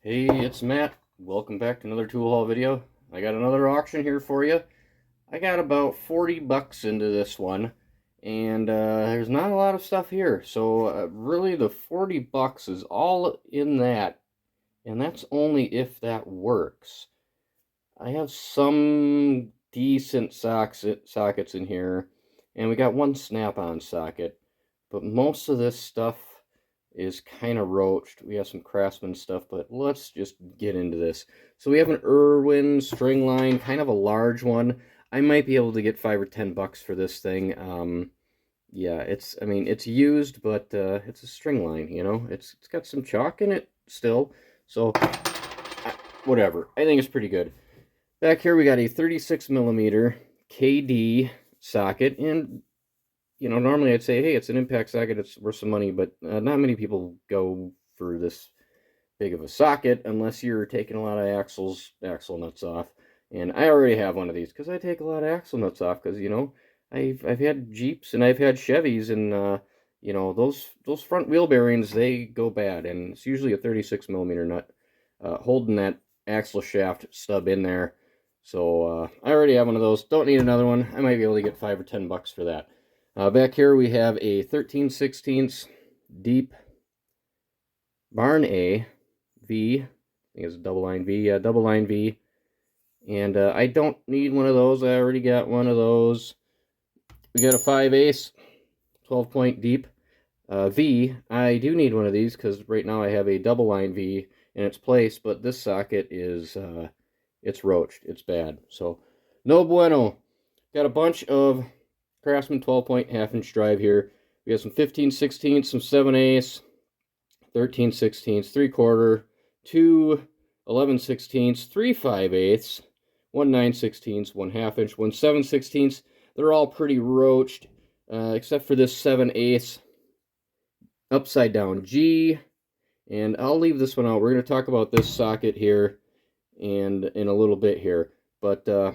Hey, it's Matt. Welcome back to another tool haul video. I got another auction here for you. I got about 40 bucks into this one, and there's not a lot of stuff here. So really the 40 bucks is all in that, and that's only if that works. I have some decent sockets in here, and we got one snap-on socket, but most of this stuff is kind of roached. We have some Craftsman stuff, but let's just get into this. So we have an Irwin string line, kind of a large one. I might be able to get 5 or 10 bucks for this thing. Yeah, I mean, it's used, but it's a string line, you know? It's got some chalk in it still, so whatever. I think it's pretty good. Back here we got a 36 millimeter KD socket, and normally I'd say, hey, it's an impact socket, it's worth some money, but not many people go for this big of a socket unless you're taking a lot of axle nuts off. And I already have one of these because I take a lot of axle nuts off because I've had Jeeps and I've had Chevys, and those front wheel bearings, they go bad, and it's usually a 36 millimeter nut holding that axle shaft stub in there. So I already have one of those. Don't need another one. I might be able to get 5 or 10 bucks for that. Back here we have a 13/16 deep barn A V. I think it's a double line V. Yeah, double line V. And I don't need one of those. I already got one of those. We got a 5/8, 12-point deep V. I do need one of these because right now I have a double line V in its place, but this socket is it's roached. It's bad. So no bueno. Got a bunch of Craftsman 12-point half-inch drive here. We have some 15/16, some 7/8, 13/16, 3/4, two 11/16, three 5/8, one 9/16, one half-inch, one 7/16. They're all pretty roached, except for this 7/8 upside down G. And I'll leave this one out. We're going to talk about this socket here and in a little bit here. But all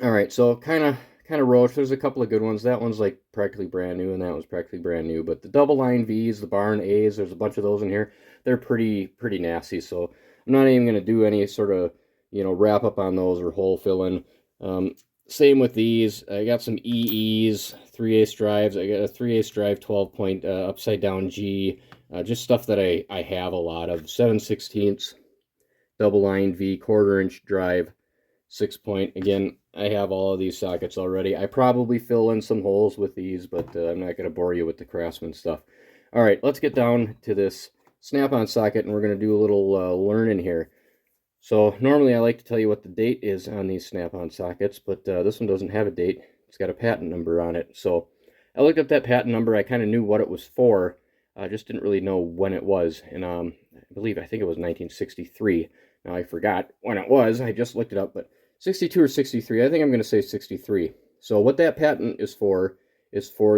right, so kind of roached. There's a couple of good ones. That one's like practically brand new, and that one's practically brand new. But the double line V's, the barn A's, there's a bunch of those in here. They're pretty nasty. So I'm not even going to do any sort of wrap up on those or hole filling. Same with these. I got some EEs, 3/8 drives. I got a 3/8 drive 12-point upside down G. Just stuff that I have a lot of. 7/16 double line V, 1/4-inch drive, 6-point. Again, I have all of these sockets already. I probably fill in some holes with these, but I'm not going to bore you with the Craftsman stuff. All right, let's get down to this snap-on socket, and we're going to do a little learning here. So normally I like to tell you what the date is on these snap-on sockets, but this one doesn't have a date. It's got a patent number on it. So I looked up that patent number. I kind of knew what it was for. I just didn't really know when it was. And I think it was 1963. Now I forgot when it was. I just looked it up, but 62 or 63. I think I'm going to say 63. So what that patent is for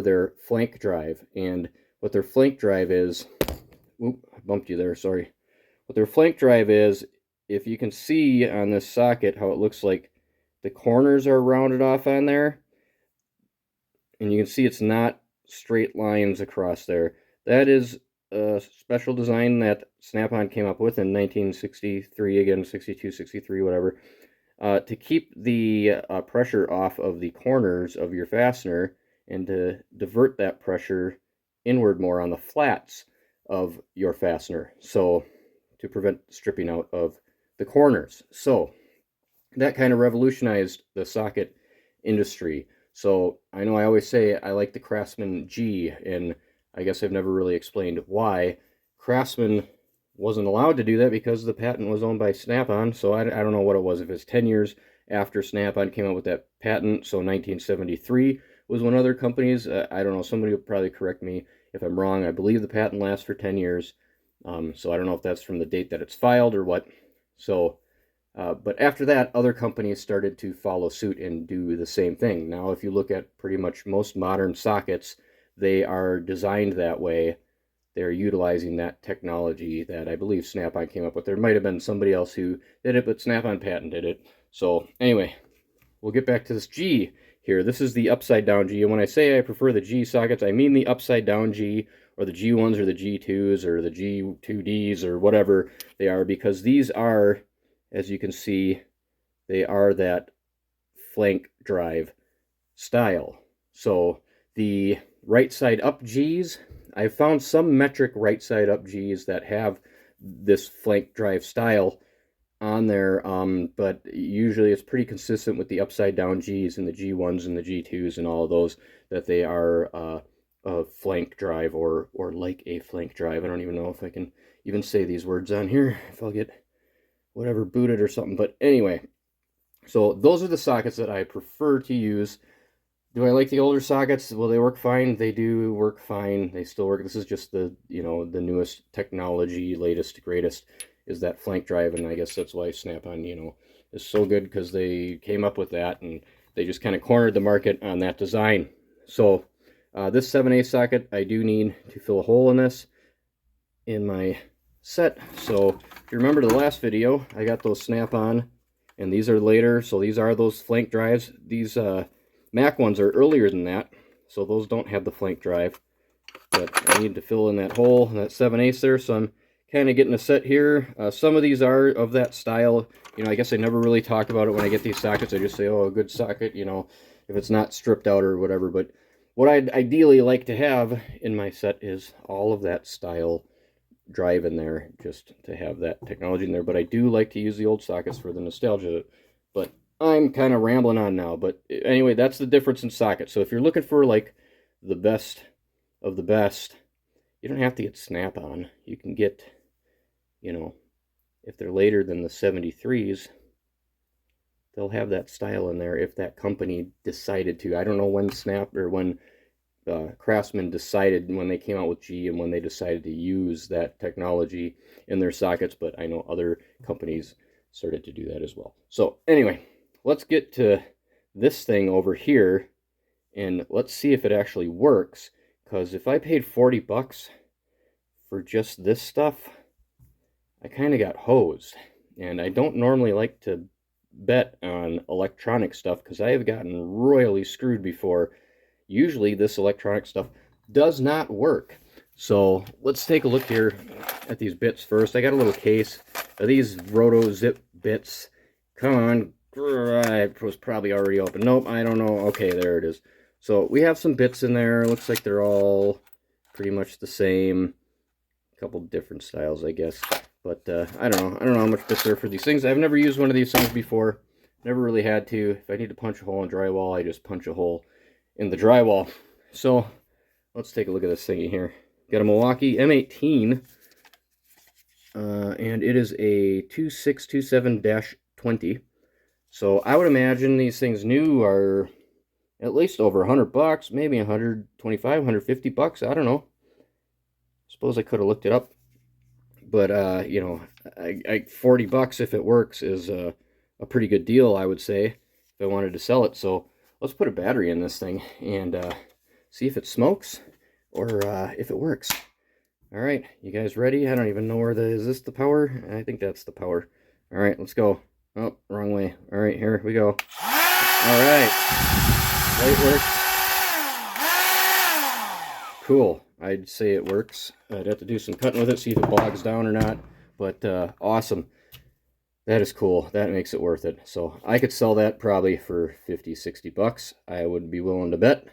their flank drive. And what their flank drive is, oop, I bumped you there, sorry. What their flank drive is, if you can see on this socket how it looks like the corners are rounded off on there, and you can see it's not straight lines across there. That is a special design that Snap-on came up with in 1963, again, 62, 63, whatever, to keep the pressure off of the corners of your fastener and to divert that pressure inward more on the flats of your fastener, so to prevent stripping out of the corners. So that kind of revolutionized the socket industry. So I know I always say I like the Craftsman G, and I guess I've never really explained why. Craftsman wasn't allowed to do that because the patent was owned by Snap-on, so I don't know what it was. If it's 10 years after Snap-on came out with that patent, so 1973 was when other companies, I don't know, somebody will probably correct me if I'm wrong. I believe the patent lasts for 10 years, so I don't know if that's from the date that it's filed or what. So, but after that, other companies started to follow suit and do the same thing. Now, if you look at pretty much most modern sockets, they are designed that way. They're utilizing that technology that I believe Snap-on came up with. There might have been somebody else who did it, but Snap-on patented it. So anyway, we'll get back to this G here. This is the upside down G, and when I say I prefer the G sockets, I mean the upside down G, or the G1s, or the G2s, or the G2Ds, or whatever they are, because these are, as you can see, they are that flank drive style. So the right side up Gs, I've found some metric right side up Gs that have this flank drive style on there, but usually it's pretty consistent with the upside down Gs and the G1s and the G2s and all of those, that they are a flank drive, or like a flank drive. I don't even know if I can even say these words on here, if I'll get whatever booted or something. But anyway, so those are the sockets that I prefer to use. Do I like the older sockets? Well, they work fine. They do work fine. They still work. This is just the, you know, the newest technology, latest, greatest, is that flank drive, and I guess that's why Snap-on, you know, is so good, because they came up with that, and they just kind of cornered the market on that design. So this 7/8 socket, I do need to fill a hole in this in my set. So if you remember the last video, I got those Snap-on, and these are later, so these are those flank drives. These Mac ones are earlier than that, so those don't have the flank drive, but I need to fill in that hole, that 7/8 there, so I'm kind of getting a set here. Some of these are of that style. You know, I guess I never really talk about it when I get these sockets. I just say, oh, a good socket, you know, if it's not stripped out or whatever. But what I'd ideally like to have in my set is all of that style drive in there, just to have that technology in there. But I do like to use the old sockets for the nostalgia. But I'm kind of rambling on now. But anyway, that's the difference in sockets. So if you're looking for like the best of the best, you don't have to get Snap-on. You can get, you know, if they're later than the 73s, they'll have that style in there if that company decided to. I don't know when when Craftsman decided, when they came out with G, and when they decided to use that technology in their sockets, but I know other companies started to do that as well. So anyway, let's get to this thing over here, and let's see if it actually works, because if I paid 40 bucks for just this stuff, I kind of got hosed. And I don't normally like to bet on electronic stuff, because I have gotten royally screwed before. Usually this electronic stuff does not work. So let's take a look here at these bits first. I got a little case of these Roto Zip bits. Come on. It was probably already open. Nope, I don't know. Okay, there it is. So we have some bits in there. Looks like they're all pretty much the same. A couple different styles, I guess. But I don't know. I don't know how much bits there are for these things. I've never used one of these things before. Never really had to. If I need to punch a hole in drywall, I just punch a hole in the drywall. So let's take a look at this thingy here. Got a Milwaukee M18, and it is a 2627-20. So I would imagine these things new are at least over 100 bucks, maybe 125, 150 bucks. I don't know. Suppose I could have looked it up. But, you know, 40 bucks if it works is a pretty good deal, I would say, if I wanted to sell it. So let's put a battery in this thing and see if it smokes or if it works. All right, you guys ready? I don't even know where is this the power? I think that's the power. All right, let's go. Oh, wrong way. All right, here we go. All right, light works. Cool. I'd say it works. I'd have to do some cutting with it, see if it bogs down or not. But awesome. That is cool. That makes it worth it. So I could sell that probably for 50, 60 bucks. I would be willing to bet.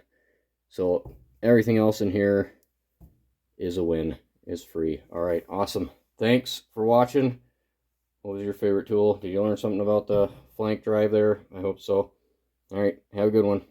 So everything else in here is a win, is free. All right, awesome. Thanks for watching. What was your favorite tool? Did you learn something about the flank drive there? I hope so. All right, have a good one.